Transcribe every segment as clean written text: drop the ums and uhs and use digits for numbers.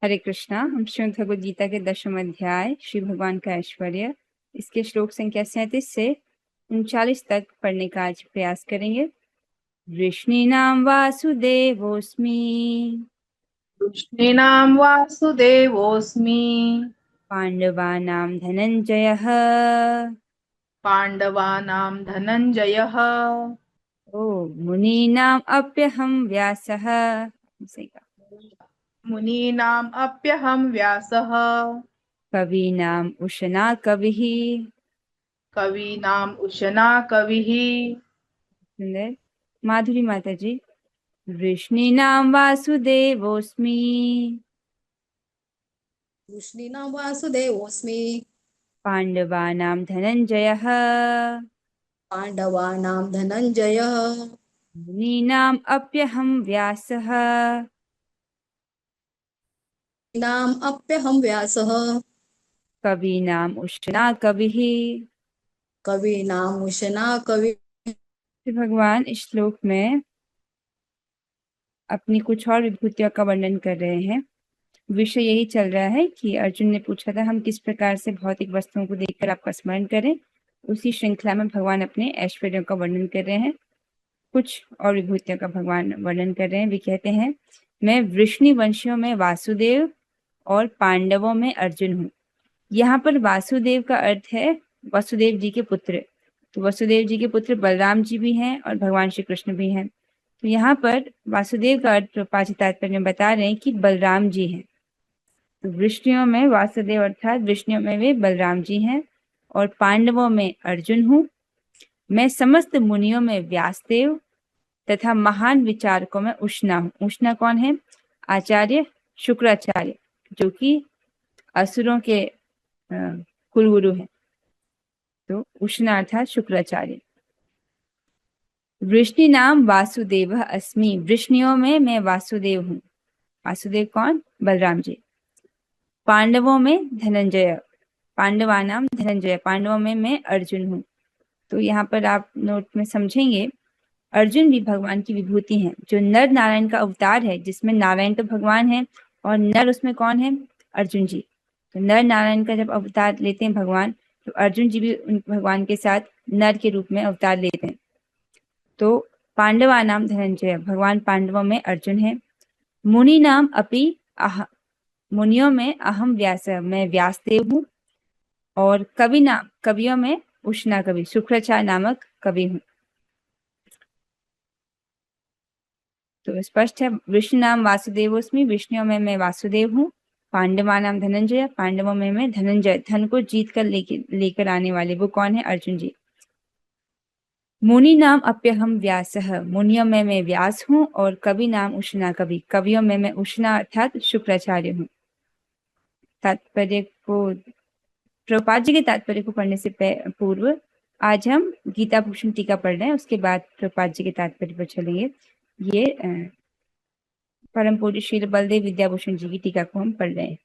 हरे कृष्णा। हम श्रीमद् भगवद गीता के 10वें अध्याय श्री भगवान का ऐश्वर्य इसके श्लोक संख्या 37 से 39 तक पढ़ने का आज प्रयास करेंगे। वृष्णीनां वासुदेवोऽस्मि कृष्णेनां वासुदेवोऽस्मि। पाण्डवानां धनञ्जयः पाण्डवानां धनञ्जयः। ओ मुनीनाम् अप्यहं व्यासः। मुनीनाम् अप्यहं व्यासः। कवीनाम् उशना कविः। कवीनाम् उशना कविः। सुंदर। माधुरी माता जी। वृष्णीनां वासुदेवोऽस्मि वृष्णीनां वासुदेवोऽस्मि। पाण्डवानां धनञ्जयः पाण्डवानां धनञ्जयः। मुनीनाम् अप्यहं व्यासः। नाम अप्यहं व्यासः। कवीनाम् उशना कविः। कवीनाम् उशना कवि। फिर भगवान इस श्लोक में अपनी कुछ और विभूतियों का वर्णन कर रहे हैं। विषय यही चल रहा है कि अर्जुन ने पूछा था हम किस प्रकार से भौतिक वस्तुओं को देखकर आपका स्मरण करें। उसी श्रृंखला में भगवान अपने ऐश्वर्यों का वर्णन कर रहे हैं। कुछ और विभूतियों का भगवान वर्णन कर रहे हैं। वे कहते हैं मैं वृष्णि वंशियों में वासुदेव और पांडवों में अर्जुन हूँ। यहाँ पर वासुदेव का अर्थ है वसुदेव जी के पुत्र। तो वसुदेव जी के पुत्र बलराम जी भी हैं और भगवान श्री कृष्ण भी हैं। तो यहाँ पर वासुदेव का अर्थ प्रपात तात्पर्य में बता रहे हैं कि बलराम जी हैं। तो वृष्णियों में वासुदेव अर्थात वृष्णियों में वे बलराम जी हैं और पांडवों में अर्जुन हूँ। मैं समस्त मुनियों में व्यासदेव तथा महान विचारकों में उष्णा हूँ। उष्णा कौन है? आचार्य शुक्राचार्य, जो कि असुरों के कुलगुरु हैं। तो उष्णा अर्थात शुक्राचार्य। वृष्णि नाम वासुदेव अस्मि। वृष्णियों में मैं वासुदेव हूँ। वासुदेव कौन? बलराम जी। पांडवों में धनंजय। पांडवानाम धनंजय। पांडवों में मैं अर्जुन हूँ। तो यहाँ पर आप नोट में समझेंगे अर्जुन भी भगवान की विभूति हैं। जो नर नारायण का अवतार है, जिसमें नारायण तो भगवान है और नर उसमें कौन है? अर्जुन जी। तो नर नारायण का जब अवतार लेते हैं भगवान, तो अर्जुन जी भी उन भगवान के साथ नर के रूप में अवतार लेते हैं। तो पांडवा नाम धनंजय, भगवान पांडवों में अर्जुन है। मुनि नाम अपि मुनियों में अहम व्यास, मैं व्यासदेव हूँ। और कवि नाम, कवियों में उष्णा कवि, शुक्राचार्य नामक कवि हूँ। तो स्पष्ट है। विष्णु नाम वासुदेवोस्मि। विष्णुओं में मैं वासुदेव हूँ। पांडवा नाम धनंजय। पांडवों में मैं धनंजय, धन को जीत कर लेकर आने वाले, वो कौन है? अर्जुन जी। मुनि नाम अप्यहम व्यासः। मुनियों में मैं व्यास हूँ। और कवि नाम उष्णा कवि। कवियों में मैं उष्णा अर्थात शुक्राचार्य हूँ। तात्पर्य को, प्रभुपाद जी के तात्पर्य को पढ़ने से पूर्व आज हम गीता भूषण टीका पढ़ रहे हैं। उसके बाद प्रभुपाद जी के तात्पर्य पर चलेंगे। ये परम पूज्य श्री बलदेव विद्याभूषण जी की टीका को हम पढ़ रहे हैं,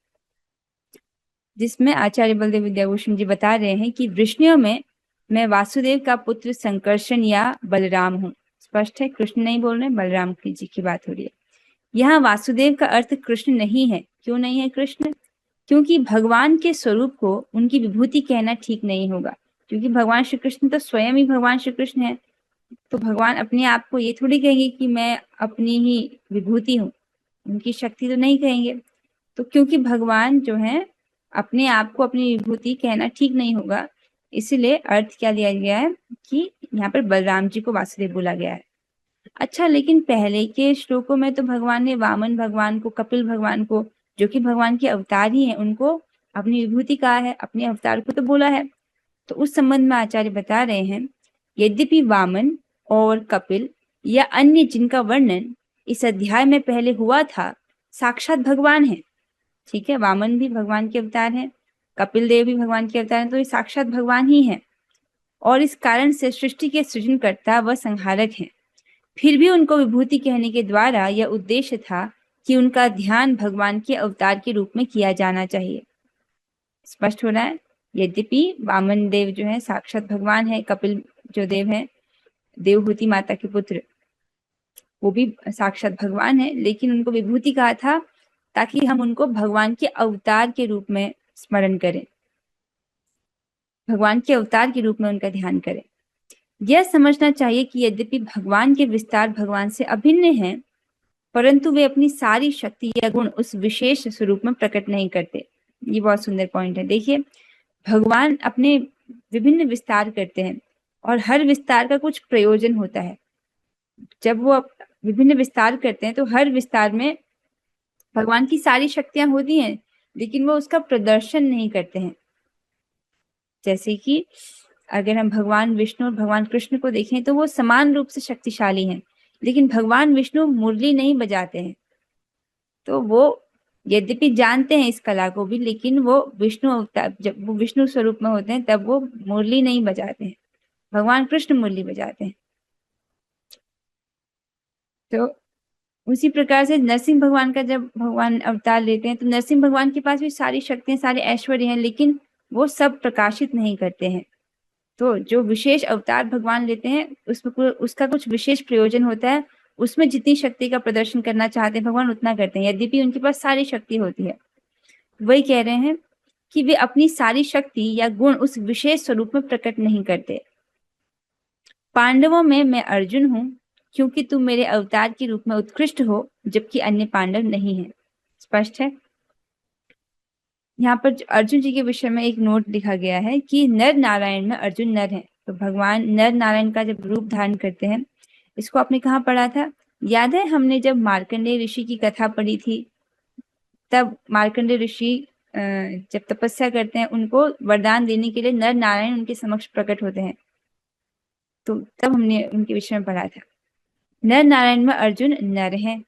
जिसमें आचार्य बलदेव विद्याभूषण जी बता रहे हैं कि वृष्णियों में मैं वासुदेव का पुत्र संकर्षण या बलराम हूँ। स्पष्ट है, कृष्ण नहीं बोल रहे, बलराम जी की बात हो रही है। यहाँ वासुदेव का अर्थ कृष्ण नहीं है। क्यों नहीं है कृष्ण? क्योंकि भगवान के स्वरूप को उनकी विभूति कहना ठीक नहीं होगा। क्योंकि भगवान श्री कृष्ण तो स्वयं ही भगवान श्री कृष्ण है। तो भगवान अपने आप को ये थोड़ी कहेंगे कि मैं अपनी ही विभूति हूँ, उनकी शक्ति तो नहीं कहेंगे। तो क्योंकि भगवान जो है अपने आप को अपनी विभूति कहना ठीक नहीं होगा, इसलिए अर्थ क्या लिया गया है कि यहाँ पर बलराम जी को वासुदेव बोला गया है। अच्छा, लेकिन पहले के श्लोकों में तो भगवान ने वामन भगवान को, कपिल भगवान को, जो कि भगवान के अवतार ही हैं, उनको अपनी विभूति कहा है, अपने अवतार को तो बोला है। तो उस संबंध में आचार्य बता रहे हैं, यद्यपि वामन और कपिल या अन्य जिनका वर्णन इस अध्याय में पहले हुआ था, साक्षात भगवान है। ठीक है, वामन भी भगवान के अवतार हैं, कपिल देव भी भगवान के अवतार हैं, तो ये साक्षात भगवान ही है। और इस कारण से सृष्टि के सृजनकर्ता व संहारक हैं। फिर भी उनको विभूति कहने के द्वारा यह उद्देश्य था कि उनका ध्यान भगवान के अवतार के रूप में किया जाना चाहिए। स्पष्ट हो रहा है। यद्यपि वामन देव जो है साक्षात भगवान है, कपिल जो देव है देवहूति माता के पुत्र, वो भी साक्षात भगवान है, लेकिन उनको विभूति कहा था ताकि हम उनको भगवान के अवतार के रूप में स्मरण करें, भगवान के अवतार के रूप में उनका ध्यान करें। यह समझना चाहिए कि यद्यपि भगवान के विस्तार भगवान से अभिन्न हैं, परंतु वे अपनी सारी शक्ति या गुण उस विशेष स्वरूप में प्रकट नहीं करते। ये बहुत सुंदर पॉइंट है। देखिए, भगवान अपने विभिन्न विस्तार करते हैं और हर विस्तार का कुछ प्रयोजन होता है। जब वो विभिन्न विस्तार करते हैं तो हर विस्तार में भगवान की सारी शक्तियां होती हैं, लेकिन वो उसका प्रदर्शन नहीं करते हैं। जैसे कि अगर हम भगवान विष्णु और भगवान कृष्ण को देखें तो वो समान रूप से शक्तिशाली हैं, लेकिन भगवान विष्णु मुरली नहीं बजाते हैं। तो वो यद्यपि जानते हैं इस कला को भी, लेकिन वो विष्णु अवतार, जब वो विष्णु स्वरूप में होते हैं तब वो मुरली नहीं बजाते हैं, भगवान कृष्ण मुरली बजाते हैं। तो उसी प्रकार से नरसिंह भगवान का जब भगवान अवतार लेते हैं तो नरसिंह भगवान के पास भी सारी शक्तियां, सारे ऐश्वर्य हैं, लेकिन वो सब प्रकाशित नहीं करते हैं। तो जो विशेष अवतार भगवान लेते हैं उसमें उसका कुछ विशेष प्रयोजन होता है। उसमें जितनी शक्ति का प्रदर्शन करना चाहते हैं भगवान उतना करते हैं, यद्यपि उनके पास सारी शक्ति होती है। वही कह रहे हैं कि वे अपनी सारी शक्ति या गुण उस विशेष स्वरूप में प्रकट नहीं करते। पांडवों में मैं अर्जुन हूं, क्योंकि तुम मेरे अवतार के रूप में उत्कृष्ट हो, जबकि अन्य पांडव नहीं हैं। स्पष्ट है। यहाँ पर अर्जुन जी के विषय में एक नोट लिखा गया है कि नर नारायण में अर्जुन नर है। तो भगवान नर नारायण का जब रूप धारण करते हैं, इसको आपने कहाँ पढ़ा था? याद है हमने जब मार्कंडेय ऋषि की कथा पढ़ी थी, तब मार्कंडेय ऋषि जब तपस्या करते हैं, उनको वरदान देने के लिए नर नारायण उनके समक्ष प्रकट होते हैं। तो तब हमने उनके विषय में पढ़ा था। नर नारायण में अर्जुन नर हैं।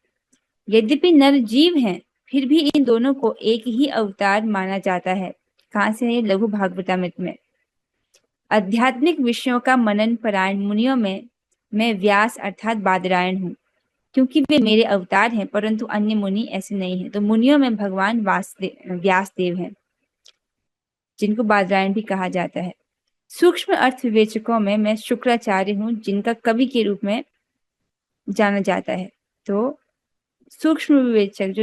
यद्यपि नर जीव हैं, फिर भी इन दोनों को एक ही अवतार माना जाता है। कहाँ से है? लघु भागवतामृत में। आध्यात्मिक विषयों का मनन परायण मुनियों में मैं व्यास अर्थात बादरायण हूँ, क्योंकि वे मेरे अवतार हैं, परंतु अन्य मुनि ऐसे नहीं हैं। तो मुनियों में भगवान व्यास देव हैं, जिनको बादरायण भी कहा जाता है। सूक्ष्म अर्थ विवेचकों में मैं शुक्राचार्य हूँ, जिनका कवि के रूप में जाना जाता है। तो सूक्ष्म विवेचक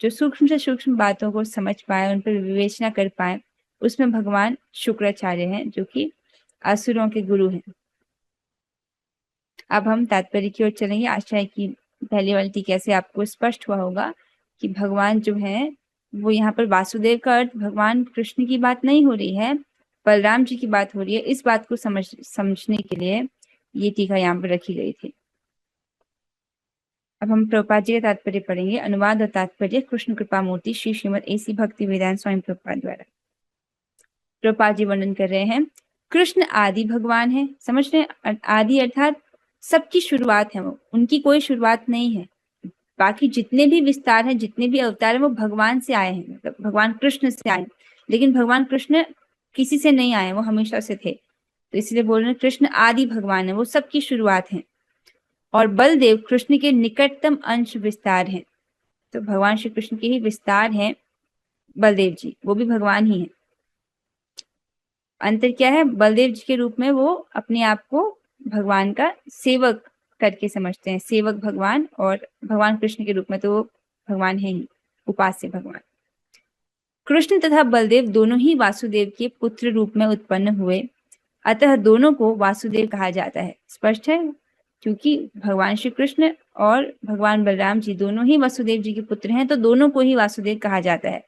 जो सूक्ष्म से सूक्ष्म बातों को समझ पाए, उन पर विवेचना कर पाए, उसमें भगवान शुक्राचार्य हैं, जो कि असुरों के गुरु हैं। अब हम तात्पर्य की ओर चलेंगे। आशा है कि पहले वाली टीका से आपको स्पष्ट हुआ होगा कि भगवान जो है वो यहाँ पर वासुदेव का अर्थ भगवान कृष्ण की बात नहीं हो रही है, बलराम जी की बात हो रही है। इस बात को समझने के लिए ये टीका यहाँ पर रखी गई थी। अब हम प्रभुपाद जी का तात्पर्य पढ़ेंगे। अनुवाद और तात्पर्य कृष्ण कृपा मूर्ति श्री श्रीमद एसी भक्ति वेदांत स्वामी प्रभुपाद द्वारा। प्रभुपाद जी वर्णन कर रहे हैं, कृष्ण आदि भगवान है। समझ रहे हैं? आदि अर्थात सबकी शुरुआत है, वो उनकी कोई शुरुआत नहीं है। बाकी जितने भी विस्तार हैं, जितने भी अवतार हैं, वो भगवान से आए हैं, मतलब भगवान कृष्ण से आए। लेकिन भगवान कृष्ण किसी से नहीं आए, वो हमेशा से थे। तो इसलिए बोल रहे हैं कृष्ण आदि भगवान है, वो सबकी शुरुआत है। और बलदेव कृष्ण के निकटतम अंश विस्तार हैं। तो भगवान श्री कृष्ण के ही विस्तार हैं बलदेव जी, वो भी भगवान ही हैं। अंतर क्या है? बलदेव जी के रूप में वो अपने आप को भगवान का सेवक करके समझते हैं, सेवक भगवान, और भगवान कृष्ण के रूप में तो वो भगवान है ही, उपास्य भगवान। कृष्ण तथा बलदेव दोनों ही वासुदेव के पुत्र रूप में उत्पन्न हुए, अतः दोनों को वासुदेव कहा जाता है। स्पष्ट है? क्योंकि भगवान श्री कृष्ण और भगवान बलराम जी दोनों ही वासुदेव जी के पुत्र हैं, तो दोनों को ही वासुदेव कहा जाता है।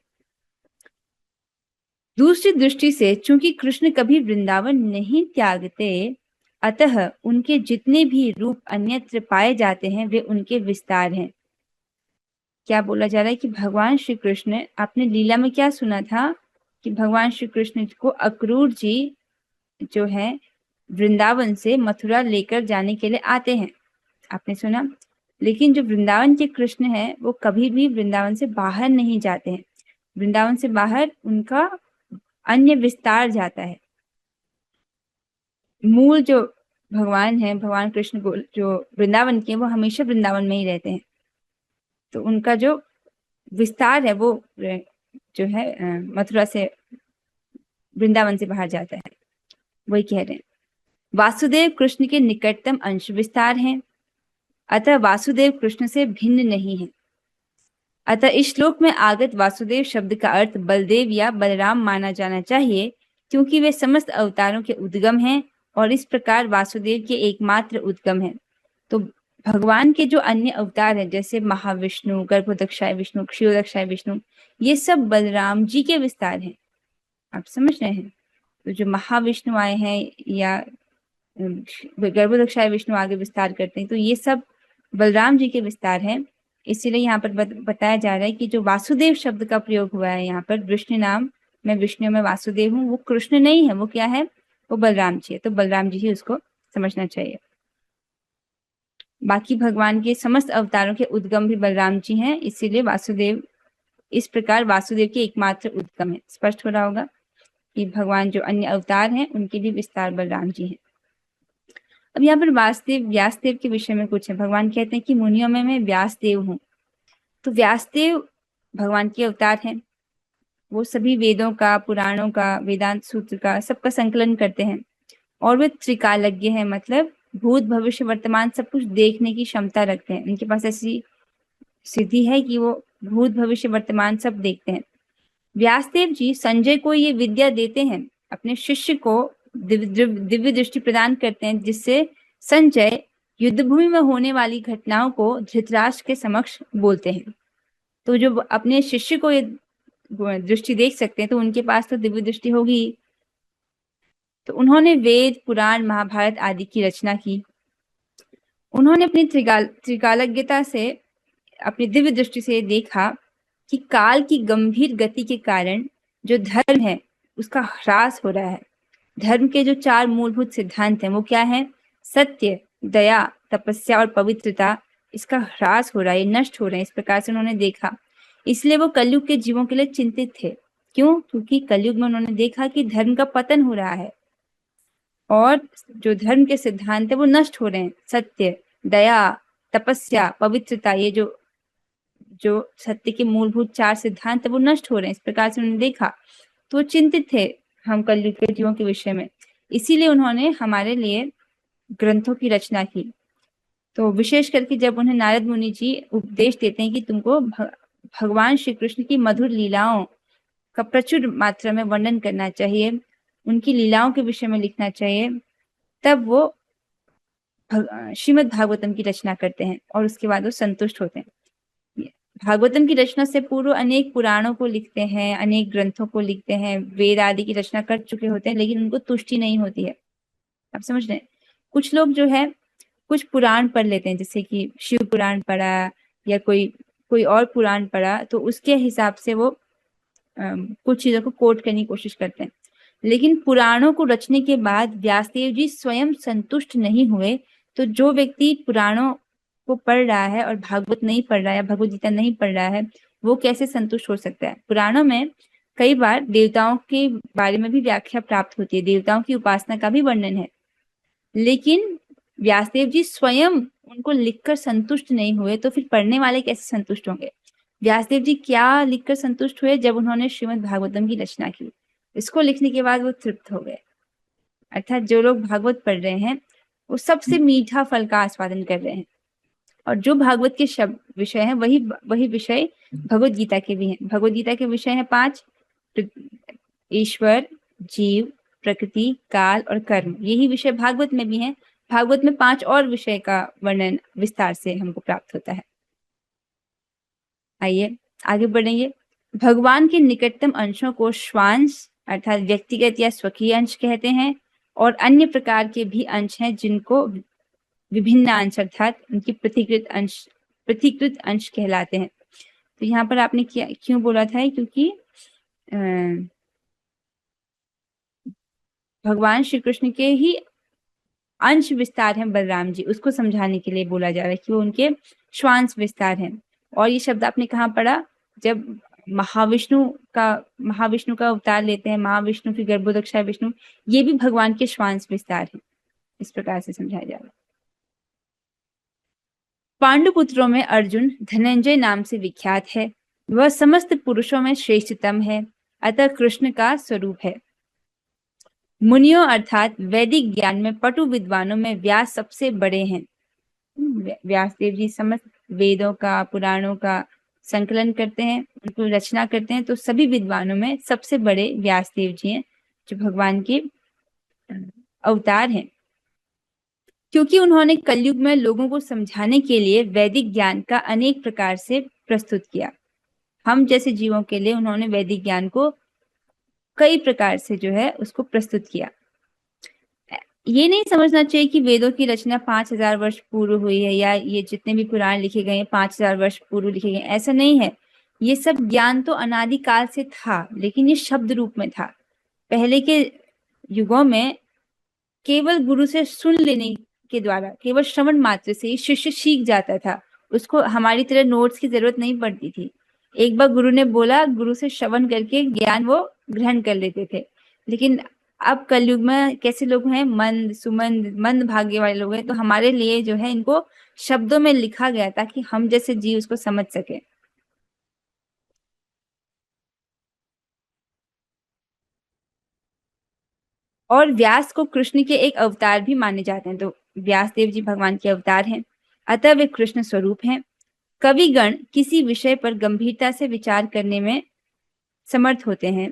दूसरी दृष्टि से चूंकि कृष्ण कभी वृंदावन नहीं त्यागते, अतः उनके जितने भी रूप अन्यत्र पाए जाते हैं वे उनके विस्तार हैं। क्या बोला जा रहा है कि भगवान श्री कृष्ण, आपने लीला में क्या सुना था कि भगवान श्री कृष्ण को अक्रूर जी जो है वृंदावन से मथुरा लेकर जाने के लिए आते हैं, आपने सुना। लेकिन जो वृंदावन के कृष्ण हैं वो कभी भी वृंदावन से बाहर नहीं जाते हैं। वृंदावन से बाहर उनका अन्य विस्तार जाता है। मूल जो भगवान है, भगवान कृष्ण को जो वृंदावन के, वो हमेशा वृंदावन में ही रहते हैं। तो उनका जो विस्तार है वो जो है मथुरा से वृंदावन से बाहर जाता है। वही कह रहे हैं वासुदेव कृष्ण के निकटतम अंश विस्तार हैं, अतः वासुदेव कृष्ण से भिन्न नहीं है। अतः इस श्लोक में आगत वासुदेव शब्द का अर्थ बलदेव या बलराम माना जाना चाहिए, क्योंकि वे समस्त अवतारों के उद्गम हैं और इस प्रकार वासुदेव के एकमात्र उद्गम हैं। तो भगवान के जो अन्य अवतार हैं, जैसे महाविष्णु, गर्भोदक्षाय विष्णु, क्षीरोदक्षाय विष्णु, ये सब बलराम जी के विस्तार हैं। आप समझ रहे हैं? तो जो महाविष्णु आए हैं या गर्भोदक्षाय विष्णु आगे विस्तार करते हैं, तो ये सब बलराम जी के विस्तार हैं। इसीलिए यहाँ पर बताया जा रहा है कि जो वासुदेव शब्द का प्रयोग हुआ है यहाँ पर, विष्णु नाम मैं विष्णु में वासुदेव हूँ, वो कृष्ण नहीं है, वो क्या है? वो बलराम जी है। तो बलराम जी ही उसको समझना चाहिए। बाकी भगवान के समस्त अवतारों के उद्गम भी बलराम जी हैं, इसीलिए वासुदेव, इस प्रकार वासुदेव के एकमात्र उद्गम है। स्पष्ट हो रहा होगा कि भगवान जो अन्य अवतार हैं उनके भी विस्तार बलराम जी हैं। अब यहाँ पर वासुदेव व्यासदेव के विषय में कुछ है। भगवान कहते हैं कि मुनियों में मैं व्यासदेव हूँ। तो व्यासदेव भगवान के अवतार हैं। वो सभी वेदों का, पुराणों का, वेदांत सूत्र का, सबका संकलन करते हैं और वे त्रिकालज्ञ हैं, मतलब भूत भविष्य वर्तमान सब कुछ देखने की क्षमता रखते हैं। उनके पास ऐसी सिद्धि है कि वो भूत भविष्य वर्तमान सब देखते हैं। व्यासदेव जी संजय को ये विद्या देते हैं, अपने शिष्य को दिव्य दृष्टि प्रदान करते हैं, जिससे संजय युद्धभूमि में होने वाली घटनाओं को धृतराष्ट्र के समक्ष बोलते हैं। तो जो अपने शिष्य को ये दृष्टि देख सकते हैं, तो उनके पास तो दिव्य दृष्टि होगी। तो उन्होंने वेद, पुराण, महाभारत आदि की रचना की। उन्होंने अपनी त्रिकालज्ञता से, अपनी दिव्य दृष्टि से देखा कि काल की गंभीर गति के कारण जो धर्म है उसका ह्रास हो रहा है। धर्म के जो 4 मूलभूत सिद्धांत हैं वो क्या है? सत्य, दया, तपस्या और पवित्रता। इसका ह्रास हो रहा है, नष्ट हो रहे हैं। इस प्रकार से उन्होंने देखा। इसलिए वो कलयुग के जीवों के लिए चिंतित थे। क्यों? क्योंकि कलयुग में उन्होंने देखा कि धर्म का पतन हो रहा है और जो धर्म के सिद्धांत है वो नष्ट हो रहे हैं। सत्य, दया, तपस्या, पवित्रता, ये जो सत्य के मूलभूत 4 सिद्धांत है वो नष्ट हो रहे हैं। इस प्रकार से उन्होंने देखा, तो वो चिंतित थे हम कलयुग के जीवों के विषय में। इसीलिए उन्होंने हमारे लिए ग्रंथों की रचना की। तो विशेष करके जब उन्हें नारद मुनि जी उपदेश देते हैं कि तुमको भगवान श्री कृष्ण की मधुर लीलाओं का प्रचुर मात्रा में वर्णन करना चाहिए, उनकी लीलाओं के विषय में लिखना चाहिए, तब वो श्रीमद् भागवतम की रचना करते हैं और उसके बाद वो संतुष्ट होते हैं। भागवतम की रचना से पूर्व अनेक पुराणों को लिखते हैं, अनेक ग्रंथों को लिखते हैं, वेद आदि की रचना कर चुके होते हैं, लेकिन उनको तुष्टि नहीं होती है। आप समझ रहे हैं? कुछ लोग जो है कुछ पुराण पढ़ लेते हैं, जैसे कि शिव पुराण पढ़ा या कोई और पुराण पढ़ा, तो उसके हिसाब से वो कुछ चीजों को कोट करने की कोशिश करते हैं। लेकिन पुराणों को रचने के बाद व्यासदेव जी स्वयं संतुष्ट नहीं हुए। तो जो व्यक्ति पुराणों को पढ़ रहा है और भागवत नहीं पढ़ रहा है, भगवद गीता नहीं पढ़ रहा है, वो कैसे संतुष्ट हो सकता है? पुराणों में कई बार देवताओं के बारे में भी व्याख्या प्राप्त होती है, देवताओं की उपासना का भी वर्णन है, लेकिन व्यासदेव जी स्वयं उनको लिखकर संतुष्ट नहीं हुए, तो फिर पढ़ने वाले कैसे संतुष्ट होंगे? व्यासदेव जी क्या लिखकर संतुष्ट हुए? जब उन्होंने श्रीमद् भागवतम की रचना की, इसको लिखने के बाद वो तृप्त हो गए। अर्थात जो लोग भागवत पढ़ रहे हैं वो सबसे मीठा फल का आस्वादन कर रहे हैं, और जो भागवत के शब्द विषय हैं वही विषय भगवद गीता के भी हैं। भगवद गीता के विषय हैं 5: ईश्वर, जीव, प्रकृति, काल और कर्म। यही विषय भागवत में भी हैं। भागवत में 5 और विषय का वर्णन विस्तार से हमको प्राप्त होता है। आइए आगे बढ़ेंगे। भगवान के निकटतम अंशों को श्वांश अर्थात व्यक्तिगत या स्वकीय अंश कहते हैं, और अन्य प्रकार के भी अंश हैं जिनको विभिन्न अंश अर्थात उनकी प्रतिकृत अंश कहलाते हैं। तो यहाँ पर आपने क्यों बोला था? क्योंकि भगवान श्री कृष्ण के ही अंश विस्तार हैं बलराम जी, उसको समझाने के लिए बोला जा रहा है कि वो उनके श्वांश विस्तार हैं। और ये शब्द आपने कहाँ पढ़ा? जब महाविष्णु का अवतार लेते हैं, महाविष्णु की गर्भोदक्षाय विष्णु, ये भी भगवान के श्वांश विस्तार हैं। इस प्रकार से समझाया जा रहा है। पांडुपुत्रों में अर्जुन धनंजय नाम से विख्यात है। वह समस्त पुरुषों में श्रेष्ठतम है, अतः कृष्ण का स्वरूप है। मुनियों अर्थात वैदिक ज्ञान में पटु विद्वानों में व्यास सबसे बड़े हैं। व्यासदेव जी समस्त वेदों का, पुराणों का संकलन करते हैं, उनको रचना करते हैं, तो सभी विद्वानों में सबसे बड़े व्यास देव जी हैं, जो भगवान के अवतार हैं। क्योंकि उन्होंने कलयुग में लोगों को समझाने के लिए वैदिक ज्ञान का अनेक प्रकार से प्रस्तुत किया। हम जैसे जीवों के लिए उन्होंने वैदिक ज्ञान को कई प्रकार से जो है उसको प्रस्तुत किया। ये नहीं समझना चाहिए कि वेदों की रचना 5000 वर्ष पूर्व हुई है, या ये जितने भी पुराण लिखे गए हैं 5000 वर्ष पूर्व लिखे गए, ऐसा नहीं है। ये सब ज्ञान तो अनादिकाल से था, लेकिन ये शब्द रूप में था। पहले के युगों में केवल गुरु से सुन लेने के द्वारा, केवल श्रवण मात्र से ही शिष्य सीख जाता था। उसको हमारी तरह नोट्स की जरूरत नहीं पड़ती थी। एक बार गुरु ने बोला, गुरु से श्रवण करके ज्ञान वो ग्रहण कर लेते थे। लेकिन अब कलयुग में कैसे लोग हैं, मंद सुमंद मंद भाग्य वाले लोग हैं, तो हमारे लिए जो है इनको शब्दों में लिखा गया ताकि हम जैसे जीव उसको समझ सके। और व्यास को कृष्ण के एक अवतार भी माने जाते हैं, तो व्यास देव जी भगवान के अवतार हैं, अतः वे कृष्ण स्वरूप हैं। कविगण किसी विषय पर गंभीरता से विचार करने में समर्थ होते हैं।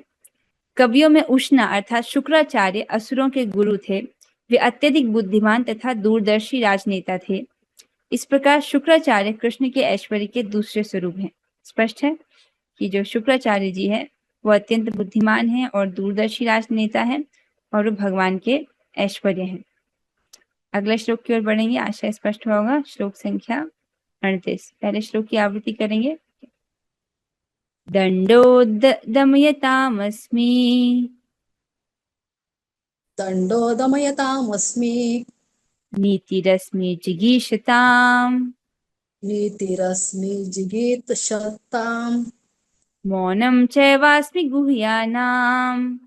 कवियों में उष्णा अर्थात शुक्राचार्य असुरों के गुरु थे। वे अत्यधिक बुद्धिमान तथा दूरदर्शी राजनेता थे। इस प्रकार शुक्राचार्य कृष्ण के ऐश्वर्य के दूसरे स्वरूप हैं। स्पष्ट है कि जो शुक्राचार्य जी है वो अत्यंत बुद्धिमान है और दूरदर्शी राजनेता है, और वो भगवान के ऐश्वर्य हैं। अगले श्लोक की ओर बढ़ेंगे, आशा स्पष्ट होगा। श्लोक संख्या 38। पहले श्लोक की आवृत्ति करेंगे। दंडो दमयतामस्मि दंडो दमयतामस्मि नीतिरस्मि जिगीषताम् नीतिरस्मि जिगीषताम् मौनं चैवास्मि गुह्यानाम्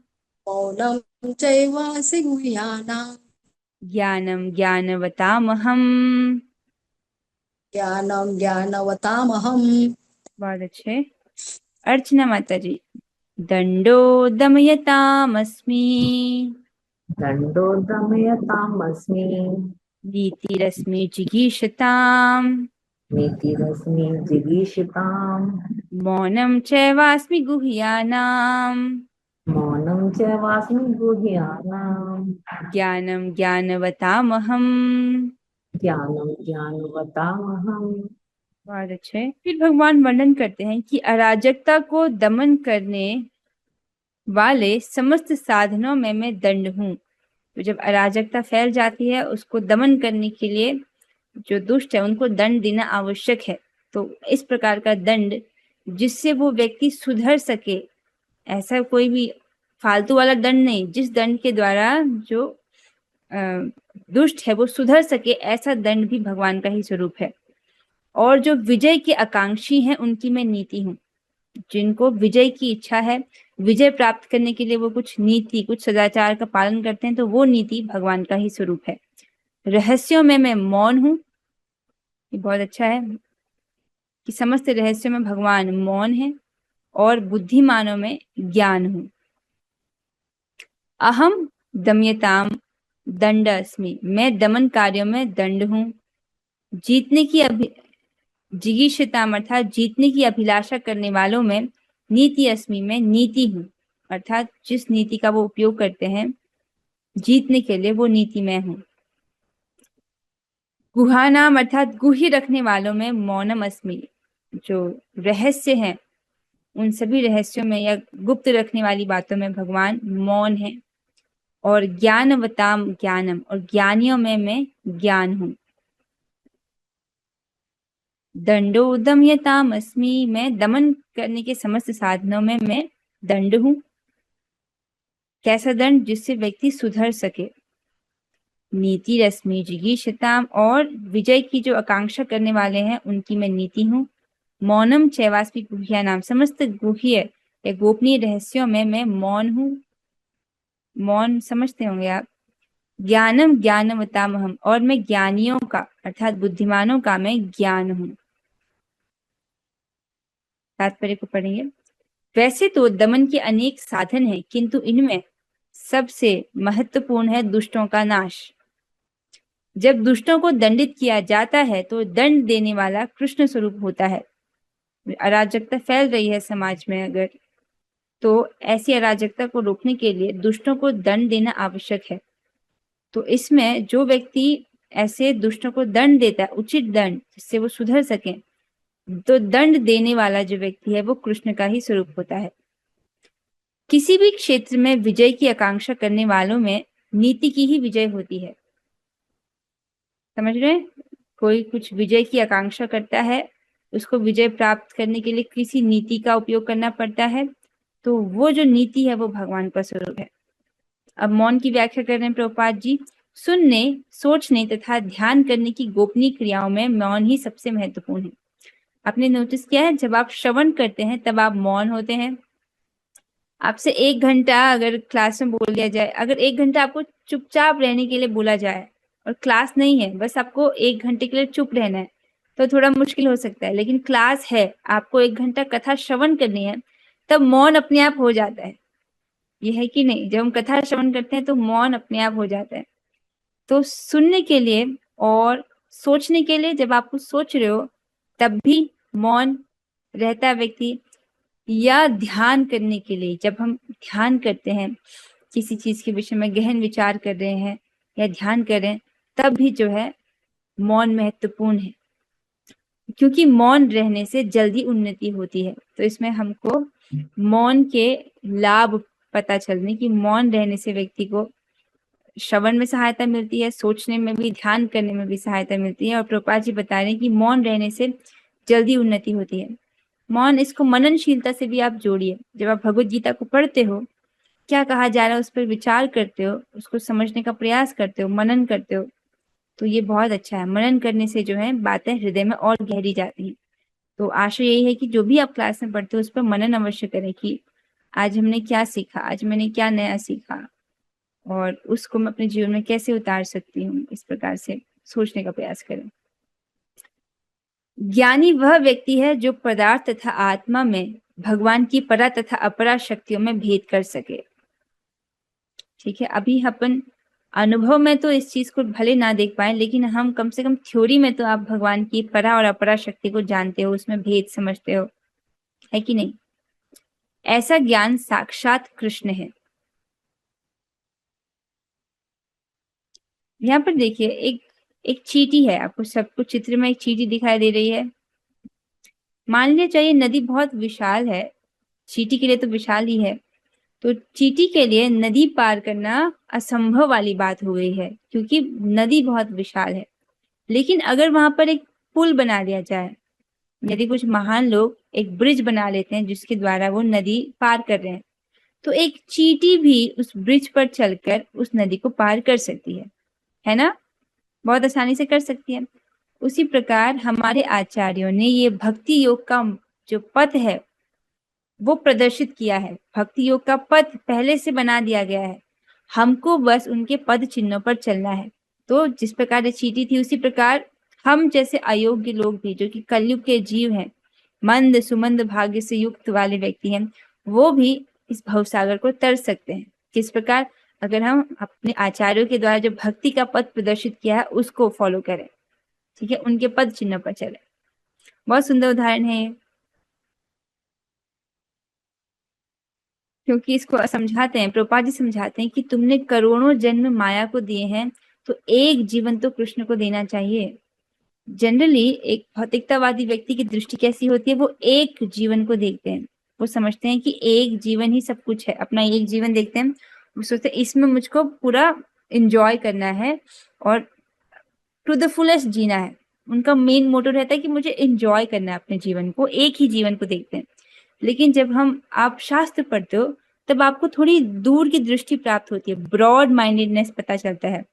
मौनं चैवासि गुह्यानाम् ज्ञानं ज्ञानवतामहम्। ज्ञानं ज्ञानवतामहम्। बहुत अच्छे। अर्चना माता जी। दंडो दमयतामस्मि दंडो दमयतामस्मि नीतिरस्मि जिगीषताम् नीतिरस्मि जिगीषताम् मौनं चैवास्मि गुह्यानाम् मौनं च वास्मि गुह्यानाम् ज्ञानं ज्ञानवतामहम्। ज्ञानं ज्ञानवतामहम्। बहुत अच्छे। फिर भगवान वर्णन करते हैं कि अराजकता को दमन करने वाले समस्त साधनों में मैं दंड हूँ। तो जब अराजकता फैल जाती है, उसको दमन करने के लिए जो दुष्ट है उनको दंड देना आवश्यक है। तो इस प्रकार का दंड जिससे वो व्यक्ति सुधर सके, ऐसा कोई भी फालतू वाला दंड नहीं, जिस दंड के द्वारा जो दुष्ट है वो सुधर सके, ऐसा दंड भी भगवान का ही स्वरूप है। और जो विजय के आकांक्षी हैं उनकी मैं नीति हूँ। जिनको विजय की इच्छा है, विजय प्राप्त करने के लिए वो कुछ नीति, कुछ सदाचार का पालन करते हैं, तो वो नीति भगवान का ही स्वरूप है। रहस्यों में मैं मौन हूँ। ये बहुत अच्छा है कि समस्त रहस्यों में भगवान मौन है, और बुद्धिमानों में ज्ञान हूँ। अहम दम्यताम दंड अस्मि, मैं दमन कार्यों में दंड हूँ। जीतने की जिगीषताम अर्थात जीतने की अभिलाषा करने वालों में नीति अस्मि, में नीति हूँ, अर्थात जिस नीति का वो उपयोग करते हैं जीतने के लिए, वो नीति मैं हूँ। गुहानाम अर्थात गुह्य रखने वालों में मौनम अस्मि, जो रहस्य हैं उन सभी रहस्यों में या गुप्त रखने वाली बातों में भगवान मौन है। और ज्ञानवताम ज्ञानम, और ज्ञानियों में मैं ज्ञान हूँ। दंडो दमयताम अस्मि, मैं दमन करने के समस्त साधनों में मैं दंड हूँ। कैसा दंड? जिससे व्यक्ति सुधर सके। नीति रश्मि जिगीषताम, और विजय की जो आकांक्षा करने वाले हैं उनकी मैं नीति हूँ। मौनम चैवास्मि गुह्या नाम, समस्त गुह्य या गोपनीय रहस्यों में मैं मौन हूँ। मौन समझते होंगे आप। ज्ञानम ज्ञानवतामहम, और मैं ज्ञानियों का अर्थात बुद्धिमानों का मैं ज्ञान हूँ। तात्पर्य को पढ़ेंगे। वैसे तो दमन के अनेक साधन हैं, किंतु इनमें सबसे महत्वपूर्ण है दुष्टों का नाश। जब दुष्टों को दंडित किया जाता है तो दंड देने वाला कृष्ण स्वरूप होता है। अराजकता फैल रही है समाज में अगर, तो ऐसी अराजकता को रोकने के लिए दुष्टों को दंड देना आवश्यक है। तो इसमें जो व्यक्ति ऐसे दुष्टों को दंड देता है, उचित दंड जिससे वो सुधर सके, तो दंड देने वाला जो व्यक्ति है वो कृष्ण का ही स्वरूप होता है। किसी भी क्षेत्र में विजय की आकांक्षा करने वालों में नीति की ही विजय होती है। समझ रहे हैं? कोई कुछ विजय की आकांक्षा करता है, उसको विजय प्राप्त करने के लिए किसी नीति का उपयोग करना पड़ता है, तो वो जो नीति है वो भगवान का स्वरूप है। अब मौन की व्याख्या कर रहे हैं प्रभुपाद जी। सुनने, सोचने तथा ध्यान करने की गोपनीय क्रियाओं में मौन ही सबसे महत्वपूर्ण है। आपने नोटिस किया है, जब आप श्रवण करते हैं तब आप मौन होते हैं। आपसे 1 घंटा अगर क्लास में बोल दिया जाए, अगर 1 घंटा आपको चुपचाप रहने के लिए बोला जाए और क्लास नहीं है, बस आपको 1 घंटे के लिए चुप रहना है, तो थोड़ा मुश्किल हो सकता है। लेकिन क्लास है, आपको 1 घंटा कथा श्रवण करनी है, तब मौन अपने आप हो जाता है। ये है कि नहीं? जब हम कथा श्रवण करते हैं तो मौन अपने आप हो जाता है। तो सुनने के लिए और सोचने के लिए, जब आप कुछ सोच रहे हो तब भी मौन रहता है व्यक्ति, या ध्यान करने के लिए, जब हम ध्यान करते हैं, किसी चीज के विषय में गहन विचार कर रहे हैं या ध्यान कर रहे हैं, तब भी जो है मौन महत्वपूर्ण है, क्योंकि मौन रहने से जल्दी उन्नति होती है। तो इसमें हमको मौन के लाभ पता चलने कि मौन रहने से व्यक्ति को श्रवण में सहायता मिलती है, सोचने में भी, ध्यान करने में भी सहायता मिलती है। और प्रभुपाद जी बता रहे हैं कि मौन रहने से जल्दी उन्नति होती है। मौन, इसको मननशीलता से भी आप जोड़िए। जब आप भगवत गीता को पढ़ते हो, क्या कहा जा रहा है उस पर विचार करते हो, उसको समझने का प्रयास करते हो, मनन करते हो, तो ये बहुत अच्छा है। मनन करने से जो है बातें हृदय में और गहरी जाती हैं। तो आशा यही है कि जो भी आप क्लास में पढ़ते हो उस पर मनन अवश्य करें कि आज हमने क्या सीखा, आज मैंने क्या नया सीखा, और उसको मैं अपने जीवन में कैसे उतार सकती हूँ। इस प्रकार से सोचने का प्रयास करें। ज्ञानी वह व्यक्ति है जो पदार्थ तथा आत्मा में भगवान की परा तथा अपरा शक्तियों में भेद कर सके। ठीक है, अभी अपन अनुभव में तो इस चीज को भले ना देख पाए, लेकिन हम कम से कम थ्योरी में तो आप भगवान की परा और अपरा शक्ति को जानते हो, उसमें भेद समझते हो, है कि नहीं? ऐसा ज्ञान साक्षात कृष्ण है। यहाँ पर देखिए, एक चींटी है, आपको सबको चित्र में एक चींटी दिखाई दे रही है। मान लिया चाहिए नदी बहुत विशाल है, चींटी के लिए तो विशाल ही है, तो चींटी के लिए नदी पार करना असंभव वाली बात हो गई है, क्योंकि नदी बहुत विशाल है। लेकिन अगर वहां पर एक पुल बना दिया जाए, यदि कुछ महान लोग एक ब्रिज बना लेते हैं जिसके द्वारा वो नदी पार कर रहे हैं, तो एक चींटी भी उस ब्रिज पर चलकर उस नदी को पार कर सकती है ना? बहुत आसानी से कर सकती है। उसी प्रकार हमारे आचार्यों ने ये भक्ति योग का जो पथ है वो प्रदर्शित किया है। भक्ति योग का पथ पहले से बना दिया गया है, हमको बस उनके पद चिन्हों पर चलना है। तो जिस प्रकार ये चींटी थी, उसी प्रकार हम जैसे अयोग्य लोग भी, जो कि कलयुग के जीव हैं, मंद सुमंद भाग्य से युक्त वाले व्यक्ति हैं, वो भी इस भवसागर को तर सकते हैं। किस प्रकार? अगर हम अपने आचार्यों के द्वारा जो भक्ति का पथ प्रदर्शित किया है उसको फॉलो करें। ठीक है, उनके पद चिन्ह पर चले। बहुत सुंदर उदाहरण है ये, क्योंकि इसको समझाते हैं, प्रभुपाद जी समझाते हैं कि तुमने करोड़ों जन्म माया को दिए हैं, तो एक जीवन तो कृष्ण को देना चाहिए। जनरली एक भौतिकतावादी व्यक्ति की दृष्टि कैसी होती है? वो एक जीवन को देखते हैं, वो समझते हैं कि एक जीवन ही सब कुछ है, अपना एक जीवन देखते हैं, वो सोचते हैं इसमें मुझको पूरा एंजॉय करना है और टू द फुलेस्ट जीना है। उनका मेन मोटो रहता है कि मुझे एंजॉय करना है अपने जीवन को, एक ही जीवन को देखते हैं। लेकिन जब आप शास्त्र पढ़ते हो तब आपको थोड़ी दूर की दृष्टि प्राप्त होती है, ब्रॉड माइंडेडनेस पता चलता है।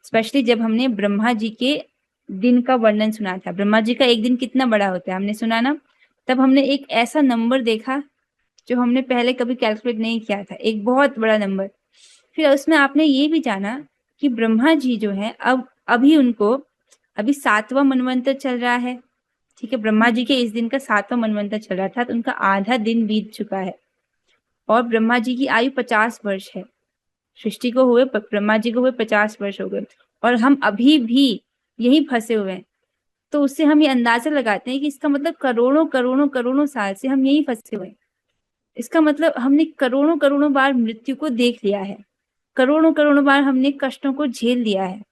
स्पेशली जब हमने ब्रह्मा जी के दिन का वर्णन सुना था, ब्रह्मा जी का एक दिन कितना बड़ा होता है हमने सुना ना, तब हमने एक ऐसा नंबर देखा जो हमने पहले कभी कैलकुलेट नहीं किया था, एक बहुत बड़ा नंबर। फिर उसमें आपने ये भी जाना कि ब्रह्मा जी जो है अभी 7वां मनवंतर चल रहा है। ठीक है, ब्रह्मा जी के इस दिन का 7वां मनवंतर चल रहा था, तो उनका आधा दिन बीत चुका है और ब्रह्मा जी की आयु 50 वर्ष है। सृष्टि को हुए, ब्रह्मा जी को हुए 50 वर्ष हो गए और हम अभी भी यही फंसे हुए हैं। तो उससे हम ये अंदाजा लगाते हैं कि इसका मतलब करोड़ों करोड़ों करोड़ों साल से हम यही फंसे हुए हैं। इसका मतलब हमने करोड़ों करोड़ों बार मृत्यु को देख लिया है, करोड़ों करोड़ों बार हमने कष्टों को झेल लिया है,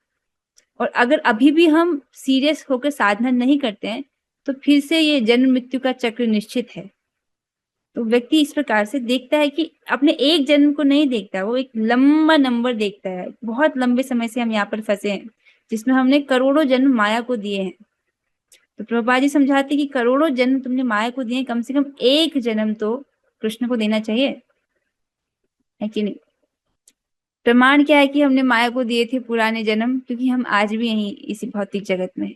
और अगर अभी भी हम सीरियस होकर साधना नहीं करते हैं तो फिर से ये जन्म मृत्यु का चक्र निश्चित है। तो व्यक्ति इस प्रकार से देखता है कि अपने एक जन्म को नहीं देखता, वो एक लंबा नंबर देखता है। बहुत लंबे समय से हम यहाँ पर फंसे हैं जिसमें हमने करोड़ों जन्म माया को दिए हैं। तो प्रभुपाद जी समझाते कि करोड़ों जन्म तुमने माया को दिए, कम से कम एक जन्म तो कृष्ण को देना चाहिए, है कि नहीं। प्रमाण क्या है कि हमने माया को दिए थे पुराने जन्म, क्योंकि हम आज भी यहीं इसी भौतिक जगत में हैं।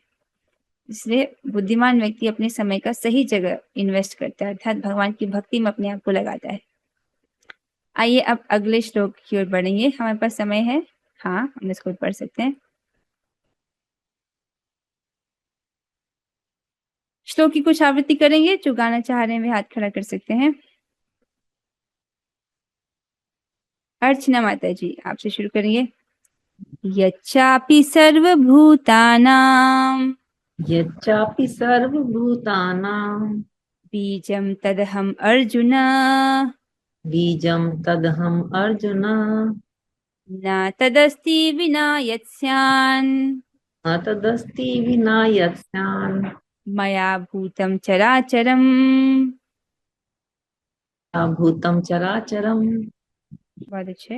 इसलिए बुद्धिमान व्यक्ति अपने समय का सही जगह इन्वेस्ट करता है, अर्थात भगवान की भक्ति में अपने आप को लगाता है। आइए अब अगले श्लोक की ओर बढ़ेंगे। हमारे पास समय है, हाँ हम इसको पढ़ सकते हैं। श्लोक की कुछ आवृत्ति करेंगे, जो गाना चाह रहे हैं वे हाथ खड़ा कर सकते हैं। अर्चना माता जी आपसे शुरू करेंगे। यच्चापि सर्वभूतानां यच्चापि सर्वभूतानां बीजं तदहम् अर्जुन बीजं तदहम् अर्जुन न तदस्ति विना यत्स्यान् न तदस्ति विना यत्स्यान् मया भूतं चराचरम्। भूतं चराचरम्। बहुत अच्छे।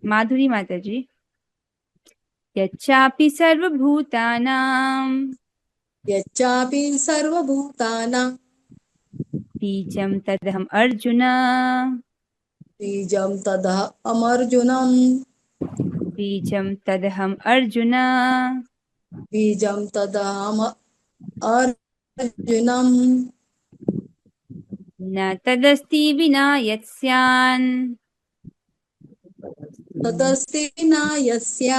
माधुरी माता जी। यच्चापि सर्वभूतानां यच्चापि सर्वभूतानां बीजं तदहम् अर्जुन बीजं तदहमर्जुनं बीजं तदहम् अर्जुन बीजं तदहमर्जुनं न तदस्ति विना यत्स्यान् तदस्ति न यस्य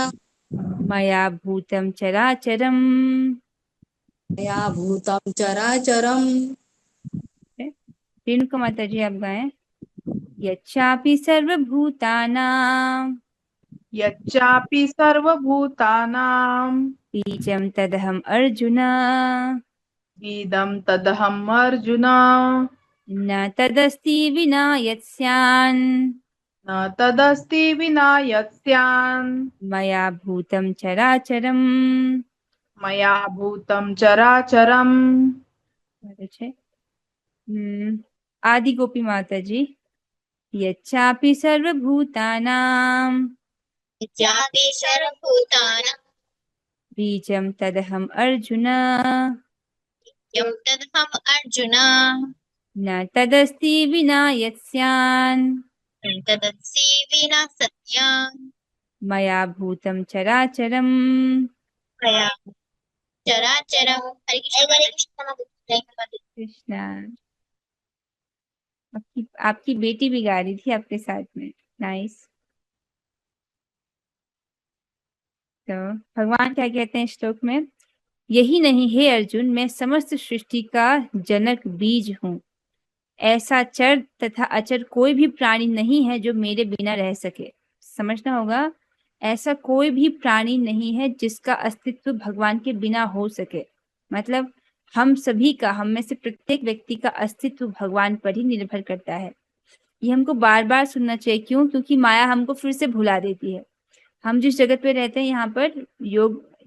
मया भूतं चराचरम्। मया भूतं चराचरम्। रेणुका माता जी आप गाएं। यच्चापि सर्वभूतानां यच्चापि सर्वभूतानां बीजं तदहम् अर्जुन इदं तदहम् अर्जुन न तदस्ति विना यत्स्यान् न तदस्ति विना यत्स्यान् मया भूतं चराचरम्। मया भूतं चराचरम्। बहुत अच्छे। आदि गोपी माता जी। यच्चापि सर्वभूतानां यच्चापि सर्वभूतानां बीजं तदहम् अर्जुन यं तदहम् अर्जुन न तदस्ति विना यत्स्यान् तदस्ति विना सत्यान् मया भूतं चराचरम्। मया चराचरम्। हरे कृष्ण। कृष्णा। आपकी बेटी भी गा रही थी आपके साथ में, नाइस। तो भगवान क्या कहते हैं श्लोक में। यही नहीं हे अर्जुन, मैं समस्त सृष्टि का जनक बीज हूँ। ऐसा चर तथा अचर कोई भी प्राणी नहीं है जो मेरे बिना रह सके। समझना होगा, ऐसा कोई भी प्राणी नहीं है जिसका अस्तित्व भगवान के बिना हो सके। मतलब हम सभी का, हम में से प्रत्येक व्यक्ति का अस्तित्व भगवान पर ही निर्भर करता है। ये हमको बार बार सुनना चाहिए। क्यों? क्योंकि माया हमको फिर से भुला देती है। हम जिस जगत पे रहते हैं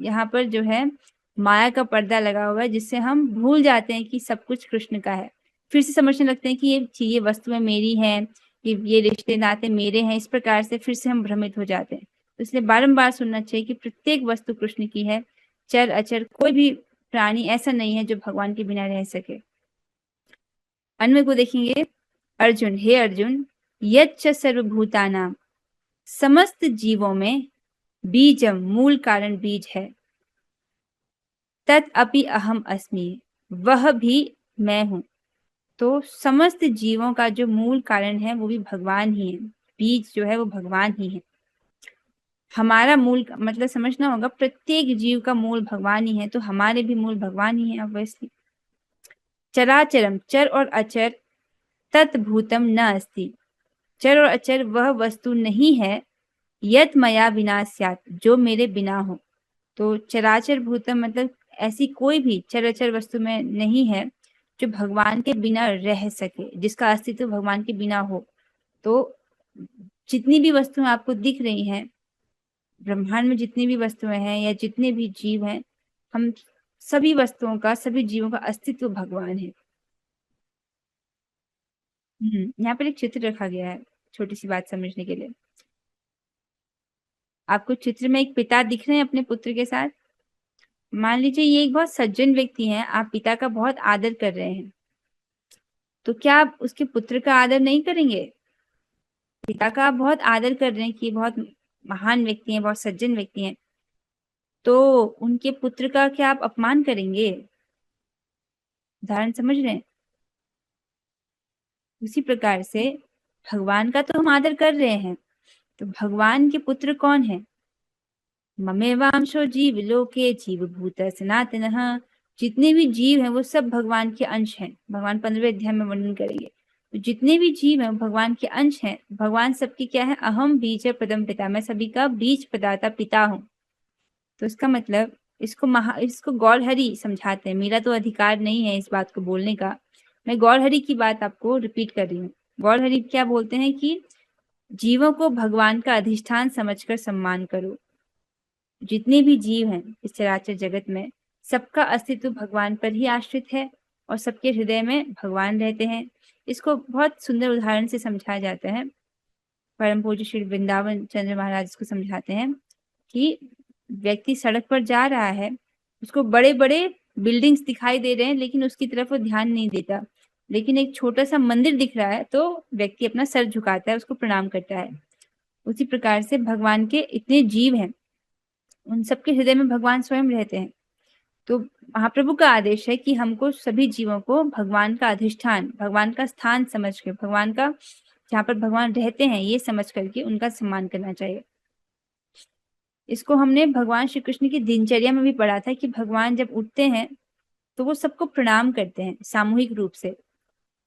यहाँ पर जो है माया का पर्दा लगा हुआ है, जिससे हम भूल जाते हैं कि सब कुछ कृष्ण का है। फिर से समझने लगते हैं कि ये वस्तुएं मेरी हैं, ये रिश्ते नाते मेरे हैं। इस प्रकार से फिर से हम भ्रमित हो जाते हैं। तो इसलिए बारंबार सुनना चाहिए कि प्रत्येक वस्तु कृष्ण की है। चर अचर कोई भी प्राणी ऐसा नहीं है जो भगवान के बिना रह सके। अन्वय को देखेंगे। अर्जुन, हे अर्जुन, यच्च सर्वभूतानां, समस्त जीवों में बीजम मूल कारण बीज है। तत् अपि अहम अस्मि, वह भी मैं हूं। तो समस्त जीवों का जो मूल कारण है वो भी भगवान ही है। बीज जो है वो भगवान ही है। हमारा मूल मतलब समझना होगा, प्रत्येक जीव का मूल भगवान ही है, तो हमारे भी मूल भगवान ही है ऑब्वियसली। चराचरम, चर और अचर, तत्भूतम न अस्ति, चर और अचर वह वस्तु नहीं है, यत मया विना स्यात्, जो मेरे बिना हो। तो चराचर भूतम मतलब ऐसी कोई भी चराचर वस्तु में नहीं है जो भगवान के बिना रह सके, जिसका अस्तित्व भगवान के बिना हो। तो जितनी भी वस्तुएं आपको दिख रही हैं, ब्रह्मांड में जितनी भी वस्तुएं हैं या जितने भी जीव हैं, हम सभी वस्तुओं का, सभी जीवों का अस्तित्व भगवान है। यहाँ पर एक चित्र रखा गया है छोटी सी बात समझने के लिए। आपको चित्र में एक पिता दिख रहे हैं अपने पुत्र के साथ। मान लीजिए ये एक बहुत सज्जन व्यक्ति हैं, आप पिता का बहुत आदर कर रहे हैं, तो क्या आप उसके पुत्र का आदर नहीं करेंगे? पिता का आप बहुत आदर कर रहे हैं कि बहुत महान व्यक्ति हैं, बहुत सज्जन व्यक्ति हैं, तो उनके पुत्र का क्या आप अपमान करेंगे? उदाहरण समझ रहे हैं? उसी प्रकार से भगवान का तो हम आदर कर रहे हैं, तो भगवान के पुत्र कौन है? ममेवांशो जीव लोके जीव भूत सनातनः। जितने भी जीव हैं वो सब भगवान के अंश हैं। भगवान 15वें अध्याय में वर्णन करेंगे। तो जितने भी जीव हैं भगवान के अंश हैं। भगवान सबकी क्या है? अहम बीज पदम पिता, मैं सभी का बीज प्रदाता पिता हूँ। तो इसका मतलब इसको गौरहरि समझाते हैं। मेरा तो अधिकार नहीं है इस बात को बोलने का, मैं गौरहरि की बात आपको रिपीट कर रही हूँ। गौरहरि क्या बोलते हैं कि जीवों को भगवान का अधिष्ठान समझकर सम्मान करो। जितने भी जीव हैं इस चराचर जगत में, सबका अस्तित्व भगवान पर ही आश्रित है और सबके हृदय में भगवान रहते हैं। इसको बहुत सुंदर उदाहरण से समझाया जाता है। परम पूज्य श्री वृंदावन चंद्र महाराज इसको समझाते हैं कि व्यक्ति सड़क पर जा रहा है, उसको बड़े बड़े बिल्डिंग्स दिखाई दे रहे हैं, लेकिन उसकी तरफ वो ध्यान नहीं देता। लेकिन एक छोटा सा मंदिर दिख रहा है तो व्यक्ति अपना सर झुकाता है, उसको प्रणाम करता है। उसी प्रकार से भगवान के इतने जीव हैं, उन सबके हृदय में भगवान स्वयं रहते हैं। तो महाप्रभु का आदेश है कि हमको सभी जीवों को भगवान का अधिष्ठान, भगवान का स्थान समझ के, भगवान का जहाँ पर भगवान रहते हैं ये समझ करके उनका सम्मान करना चाहिए। इसको हमने भगवान श्री कृष्ण की दिनचर्या में भी पढ़ा था कि भगवान जब उठते हैं तो वो सबको प्रणाम करते हैं सामूहिक रूप से।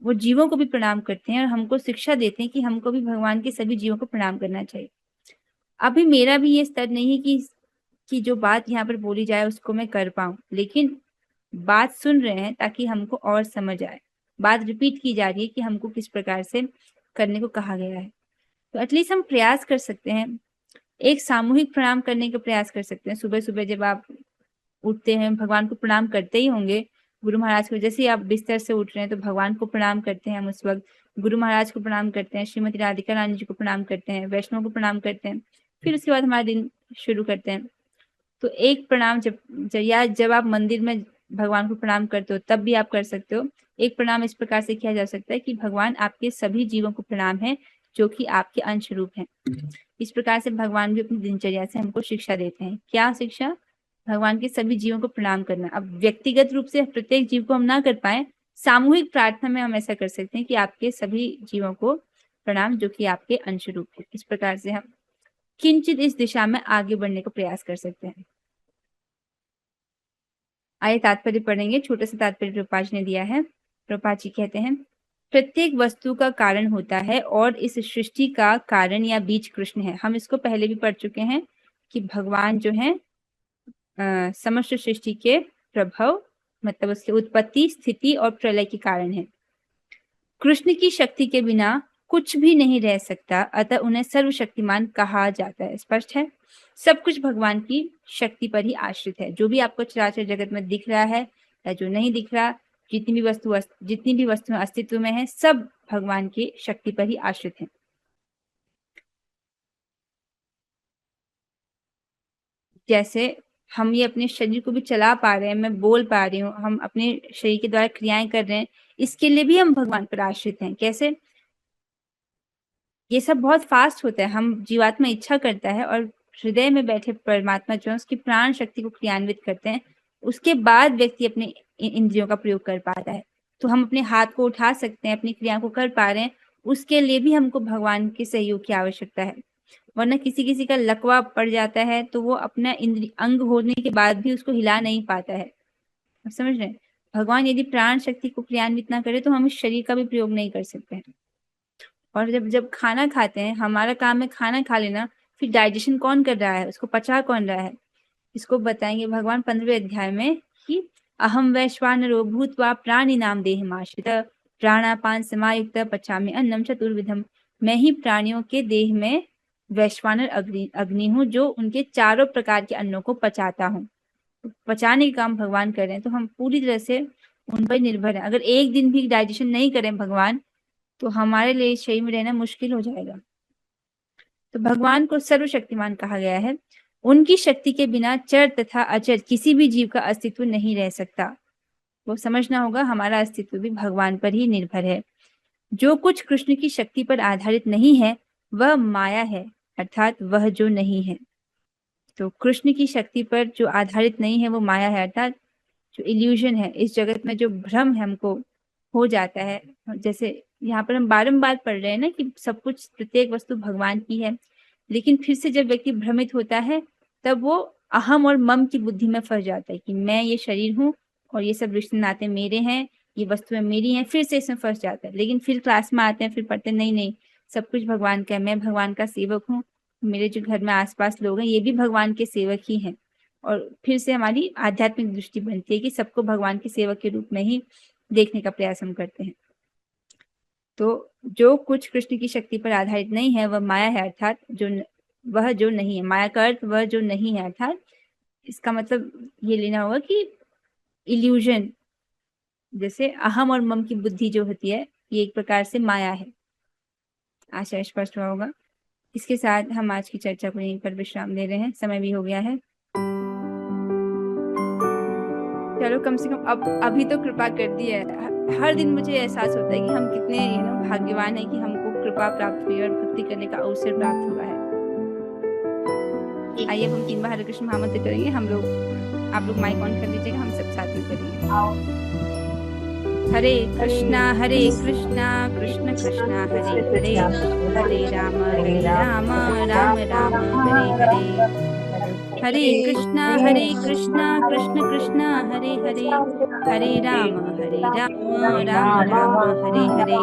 वो जीवों को भी प्रणाम करते हैं और हमको शिक्षा देते हैं कि हमको भी भगवान के सभी जीवों को प्रणाम करना चाहिए। अभी मेरा भी ये स्तर नहीं है कि जो बात यहाँ पर बोली जाए उसको मैं कर पाऊं, लेकिन बात सुन रहे हैं ताकि हमको और समझ आए। बात रिपीट की जा रही है कि हमको किस प्रकार से करने को कहा गया है। तो एटलीस्ट हम प्रयास कर सकते हैं, एक सामूहिक प्रणाम करने का प्रयास कर सकते हैं। सुबह सुबह जब आप उठते हैं भगवान को प्रणाम करते ही होंगे। गुरु महाराज को, जैसे ही आप बिस्तर से उठ रहे हैं तो भगवान को प्रणाम करते हैं हम उस वक्त, गुरु महाराज को प्रणाम करते हैं, श्रीमती राधिका रानी जी को प्रणाम करते हैं, वैष्णव को प्रणाम करते हैं, फिर उसके बाद हमारा दिन शुरू करते हैं। तो एक प्रणाम जब आप मंदिर में भगवान को प्रणाम करते हो तब भी आप कर सकते हो। एक प्रणाम इस प्रकार से किया जा सकता है कि भगवान आपके सभी जीवों को प्रणाम है जो कि आपके अंश रूप हैं। इस प्रकार से भगवान भी अपनी दिनचर्या से हमको शिक्षा देते हैं। क्या शिक्षा? भगवान के सभी जीवों को प्रणाम करना। अब व्यक्तिगत रूप से प्रत्येक जीव को हम ना कर पाए, सामूहिक प्रार्थना में हम ऐसा कर सकते हैं कि आपके सभी जीवों को प्रणाम जो कि आपके अंश रूप है। इस प्रकार से हम किंचित इस दिशा में आगे बढ़ने का प्रयास कर सकते हैं। आइए तात्पर्य पढ़ेंगे। छोटा सा तात्पर्य प्रभुपाद जी ने दिया है। प्रभुपाद जी कहते हैं, प्रत्येक वस्तु का कारण होता है और इस सृष्टि का कारण या बीज कृष्ण है। हम इसको पहले भी पढ़ चुके हैं कि भगवान जो है समस्त सृष्टि के प्रभव, मतलब उसके उत्पत्ति, स्थिति और प्रलय के कारण है। कृष्ण की शक्ति के बिना कुछ भी नहीं रह सकता, अतः उन्हें सर्वशक्तिमान कहा जाता है। स्पष्ट है? सब कुछ भगवान की शक्ति पर ही आश्रित है। जो भी आपको चराचर जगत में दिख रहा है या जो नहीं दिख रहा, जितनी भी वस्तुएं अस्तित्व में है, सब भगवान की शक्ति पर ही आश्रित है। जैसे हम ये अपने शरीर को भी चला पा रहे हैं, मैं बोल पा रही हूँ, हम अपने शरीर के द्वारा क्रियाएं कर रहे हैं, इसके लिए भी हम भगवान पर आश्रित हैं। कैसे? ये सब बहुत फास्ट होता है। हम जीवात्मा इच्छा करता है और हृदय में बैठे परमात्मा जो है उसकी प्राण शक्ति को क्रियान्वित करते हैं, उसके बाद व्यक्ति अपने इंद्रियों का प्रयोग कर पाता है। तो हम अपने हाथ को उठा सकते हैं, अपनी क्रिया को कर पा रहे हैं, उसके लिए भी हमको भगवान के सहयोग की आवश्यकता है। वरना किसी का लकवा पड़ जाता है तो वो अपना अंग होने के बाद भी उसको हिला नहीं पाता है। आप समझ रहे हैं? भगवान यदि प्राण शक्ति को क्रियान्वित ना करे तो हम इस शरीर का भी प्रयोग नहीं कर सकते हैं। और जब खाना खाते हैं, हमारा काम है खाना खा लेना, फिर डाइजेशन कौन कर रहा है, उसको पचा कौन रहा है, इसको बताएंगे भगवान 15वें अध्याय में कि अहम वैश्वानरो भूत्वा प्राणिनाम देहमाश्रितः प्राणापान समायुक्त पचामि अन्नम चतुर्विधम। मैं ही प्राणियों के देह में वैश्वानर अग्नि हूँ जो उनके चारों प्रकार के अन्नों को पचाता हूँ। पचाने का काम भगवान कर रहे हैं तो हम पूरी तरह से उन पर निर्भर हैं। अगर एक दिन भी डाइजेशन नहीं करें भगवान तो हमारे लिए शरीर में रहना मुश्किल हो जाएगा। तो भगवान को सर्वशक्तिमान कहा गया है। उनकी शक्ति के बिना चर तथा अचर किसी भी जीव का अस्तित्व नहीं रह सकता। वो समझना होगा हमारा अस्तित्व भी भगवान पर ही निर्भर है। जो कुछ कृष्ण की शक्ति पर आधारित नहीं है वह माया है, अर्थात वह जो नहीं है। तो कृष्ण की शक्ति पर जो आधारित नहीं है वो माया है, अर्थात जो इल्यूजन है, इस जगत में जो भ्रम है हमको हो जाता है। जैसे यहाँ पर हम बारंबार पढ़ रहे हैं ना कि सब कुछ, प्रत्येक वस्तु भगवान की है, लेकिन फिर से जब व्यक्ति भ्रमित होता है तब वो अहम और मम की बुद्धि में फंस जाता है कि मैं ये शरीर हूँ और ये सब रिश्ते नाते मेरे हैं, ये वस्तुएं मेरी हैं, फिर से इसमें फंस जाता है। लेकिन फिर क्लास में आते हैं, फिर पढ़ते हैं नहीं नहीं सब कुछ भगवान का है, मैं भगवान का सेवक हूँ, मेरे जो घर में आसपास लोग हैं ये भी भगवान के सेवक ही हैं। और फिर से हमारी आध्यात्मिक दृष्टि बनती है कि सबको भगवान के सेवक के रूप में ही देखने का प्रयास हम करते हैं। तो जो कुछ कृष्ण की शक्ति पर आधारित नहीं है वह माया है, अर्थात वह जो नहीं है। माया का अर्थ वह जो नहीं है, अर्थात इसका मतलब ये लेना होगा कि इल्यूजन, जैसे अहम और मम की बुद्धि जो होती है ये एक प्रकार से माया है। आशा स्पष्ट हुआ होगा। इसके साथ हम आज की चर्चा को यहीं पर विश्राम दे रहे हैं, समय भी हो गया है। चलो कम से कम अब अभी तो कृपा कर दी है। हर दिन मुझे एहसास होता है कि हम कितने भाग्यवान हैं कि हमको कृपा प्राप्त हुई और भक्ति करने का अवसर प्राप्त हुआ है। आइए हम 3 बार हरे कृष्ण महामंत्र करेंगे। हम लोग, आप लोग माइक ऑन कर लीजिएगा, हम सब साथ में करेंगे। हरे कृष्णा कृष्ण कृष्णा हरे हरे, हरे राम राम राम हरे हरे। हरे कृष्णा कृष्ण कृष्णा हरे हरे, हरे राम राम राम हरे हरे।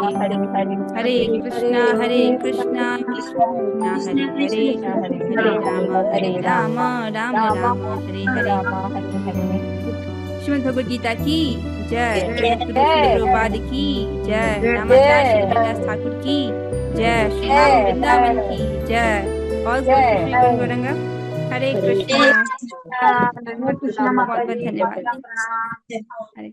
हरे कृष्णा कृष्ण कृष्णा हरे हरे, हरे राम राम हरे हरे। श्रीमद् भगवद गीता की जय, प्रभुपाद की जय, रामाचार्य श्रीदास ठाकुर की जय, श्री राम वृंदावन की जय। और श्री गौरंगा हरे कृष्णा। बहुत बहुत धन्यवाद। हरे